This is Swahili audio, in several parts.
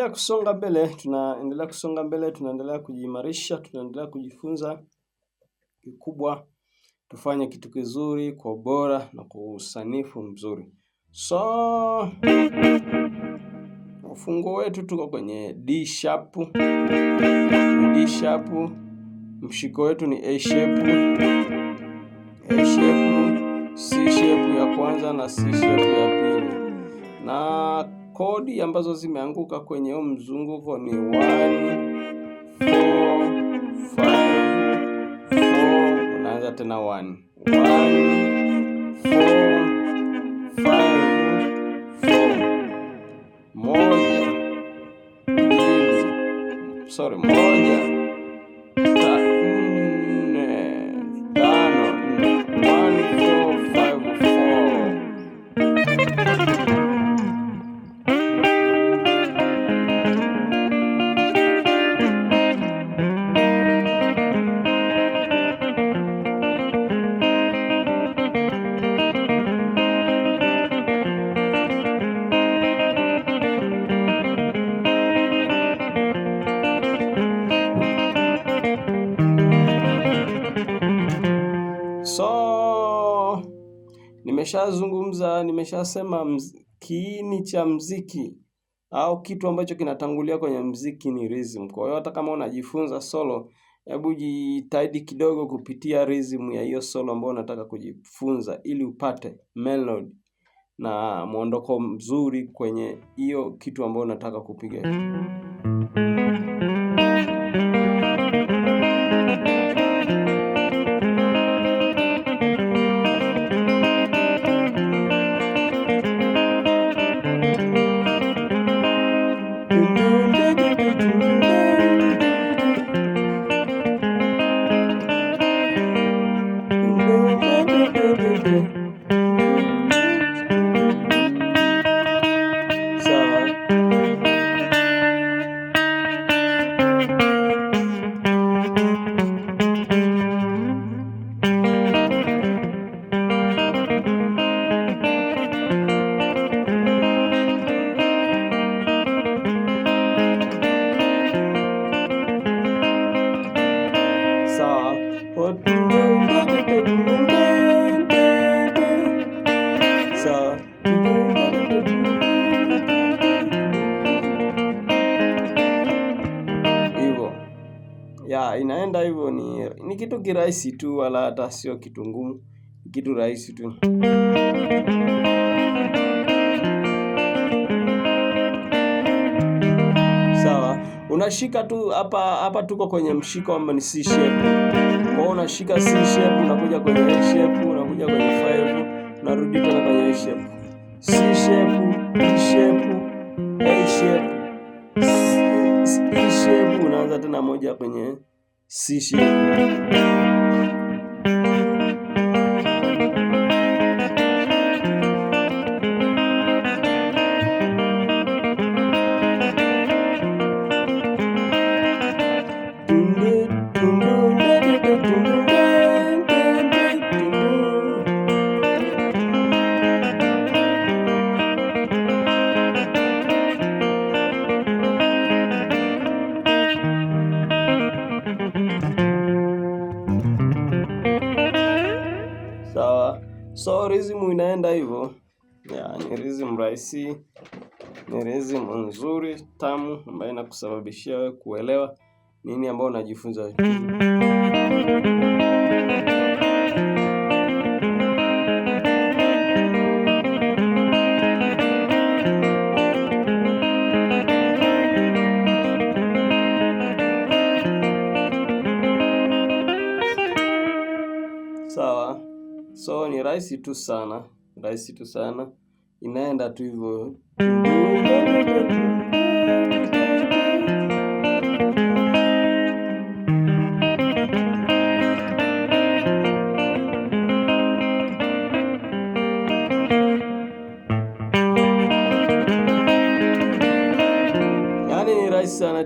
kusonga mbele, tunaendelea kujiimarisha, tunaendelea kujifunza. Kikubwa tufanye kitu kizuri kwa ubora na kwa usanifu mzuri. So ufunguo wetu tuko kwenye D sharp. Mshiko wetu ni A sharp, C sharp ya kwanza na C sharp ya pili. Na kodi ambazo zimeanguka kwenye mzunguko ni 1 4 5 4. Unaanza tena 1 4 5 4. Moja 5. Nimeshasema kiini cha mziki au kitu ambacho kinatangulia kwenye mziki ni rhythm. Kwa hiyo hata kama unajifunza solo, hebu jitahidi kidogo kupitia rhythm ya hiyo solo ambayo unataka kujifunza ili upate melody na muondoko mzuri kwenye hiyo kitu ambayo unataka kupiga. Inaenda hivyo, ni kitu kirahisi tu, wala hata sio kitu ngumu, kitu rahisi tu. Sawa, unashika tu hapa tuko kwenye mshiko ambao ni C sharp. Kwa hiyo unashika C sharp, unakuja kwenye A sharp, unakuja kwenye 5, unarudi tena kwenye A sharp. C sharp, D sharp, A sharp, E sharp, unaanza tena moja kwenye C sharp. So rhythm inaenda hivyo. Ni rhythm rahisi, ni rhythm nzuri, tamu, ambayo inakusababishia wewe kuelewa nini ambao unajifunza. Sawa. So ni rahisi tu sana, inaenda tu hivyo. Yaani ni rahisi sana.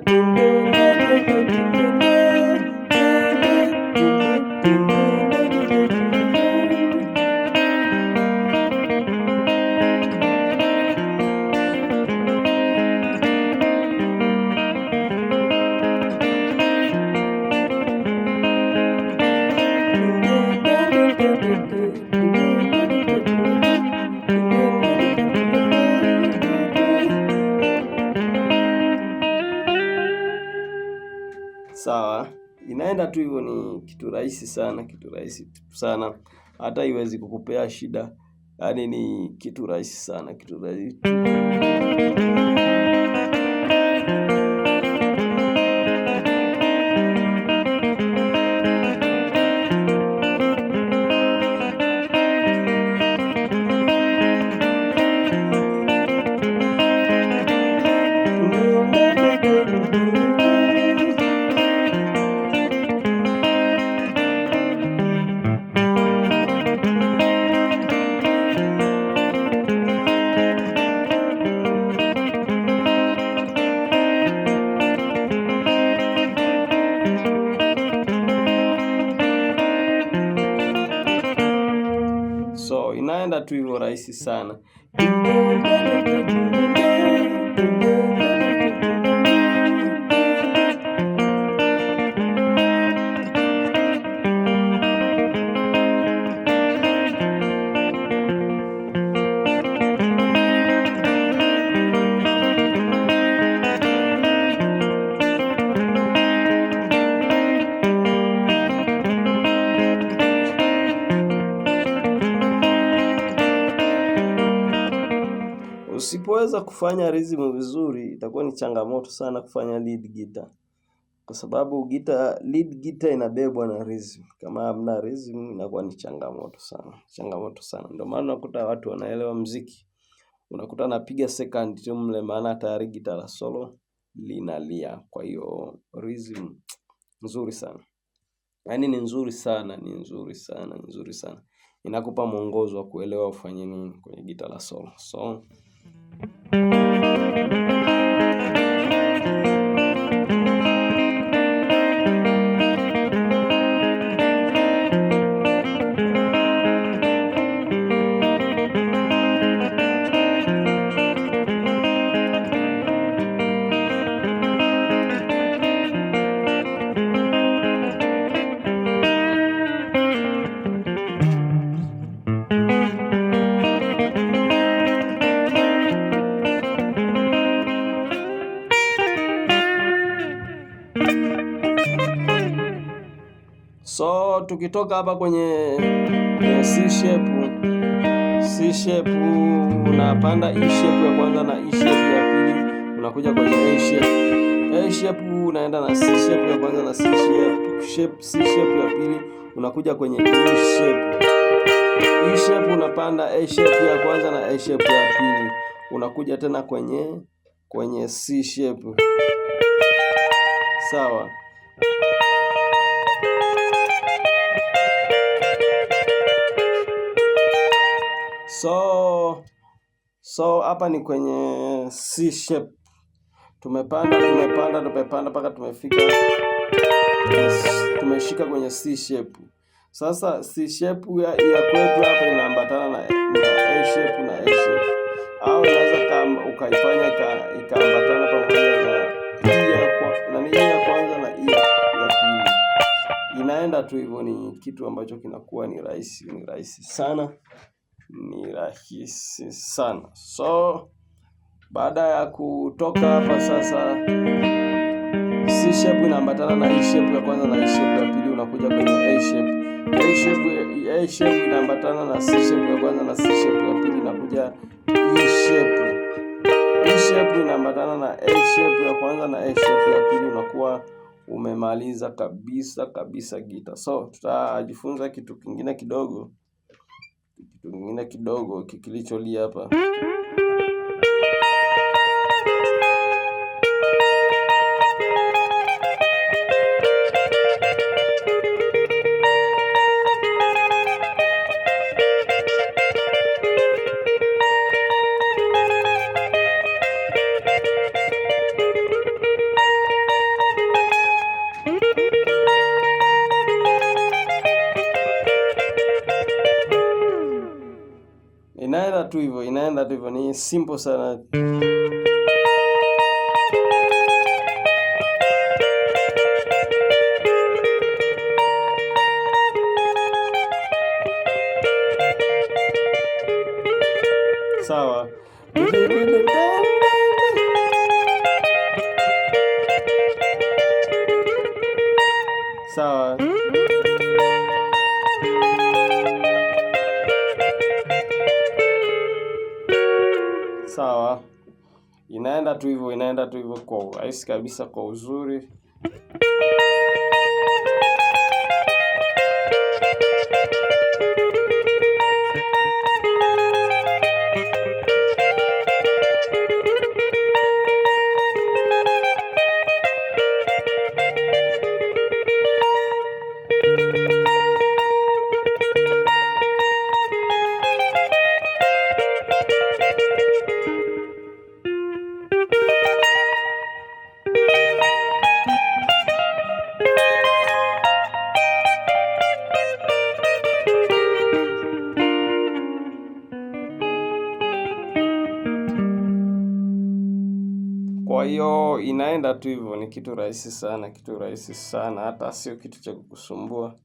Sawa, inaenda tu hivyo. Ni kitu rahisi sana, kitu rahisi sana, hata haiwezi kukupea shida. Yaani ni kitu rahisi sana, kitu rahisi. So inaenda tu hivyo rahisi sana. Usipoweza kufanya rhythm vizuri, itakuwa ni changamoto sana kufanya lead guitar, kwa sababu lead guitar inabebwa na rhythm. Kama hamna rhythm, inakuwa ni changamoto sana, changamoto sana. Ndio maana unakuta watu wanaelewa muziki, unakuta anapiga second tu mle, maana tayari gitaa la solo linalia. Kwa hiyo rhythm nzuri sana, yaani ni nzuri sana, ni nzuri sana, ni nzuri sana. Inakupa mwongozo wa kuelewa ufanye nini kwenye gitaa la solo. So tukitoka hapa kwenye C sharp unapanda E sharp ya kwanza na E sharp ya pili, unakuja kwenye A sharp unaenda na C sharp ya kwanza na C sharp ya pili, unakuja kwenye E sharp unapanda A sharp ya kwanza na A sharp ya pili, unakuja tena kwenye C sharp. Sawa. So hapa ni kwenye C sharp. Tumepanda mpaka tumeshika kwenye C sharp. Sasa C sharp ya kwetu hapa inaambatana na A sharp na A sharp. Au unaweza kama ukaifanya ikaambatana pamoja na E ya kwanza na E ya pili. Inaenda tu hivyo, ni kitu ambacho kinakuwa ni rahisi sana. Ni rahisi sana. So baada ya kutoka hapa sasa, C sharp inaambatana na E sharp ya kwanza na E sharp ya pili, unakuja kwenye A sharp. A sharp inaambatana na C sharp ya kwanza na C sharp ya pili, inakuja E sharp. E sharp inaambatana na A sharp ya kwanza na A sharp ya pili, unakuwa umemaliza kabisa gita. So tutajifunza kitu kingine kidogo kilicholia hapa. Inaenda tu hivyo, ni simple sana. Sawa. Sawa. Sawa. Inaenda tu hivyo kwa urahisi kabisa, kwa uzuri. Kwa hiyo inaenda tu hivyo, ni kitu rahisi sana, hata sio kitu cha kukusumbua.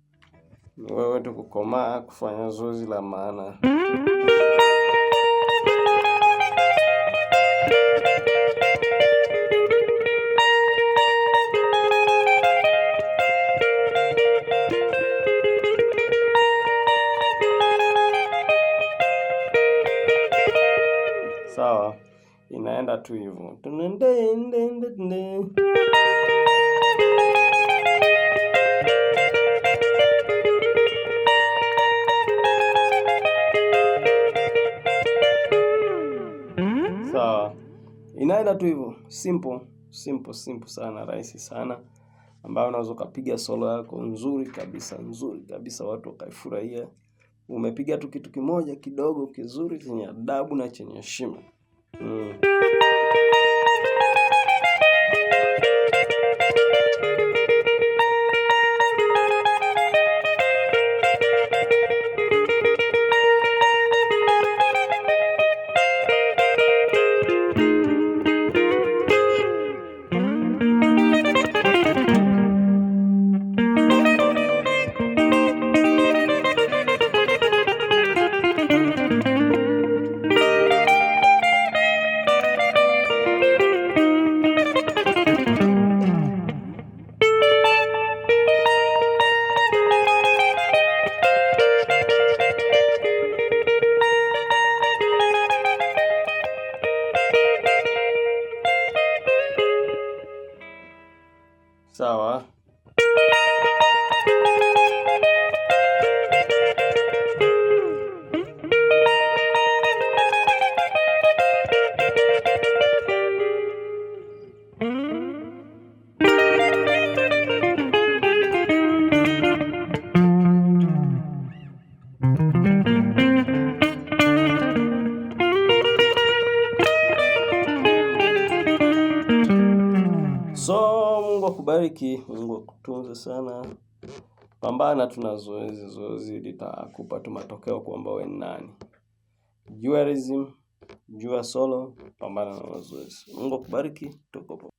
Ni wewe tu kukomaa kufanya zoezi la maana. Sawa, inaenda tu hivyo. Sawa, inaenda tu hivyo, simple sana, rahisi sana, ambayo unaweza ukapiga solo yako nzuri kabisa, watu wakaifurahia. Umepiga tu kitu kimoja kidogo kizuri chenye adabu na chenye heshima. Sawa. So Mungu akubariki, Mungu akutunze sana. Pambana tuna zoezi litakupa tu matokeo kwamba wewe ni nani. Jua rhythm, jua solo, pambana na mazoezi. Mungu akubariki, tuko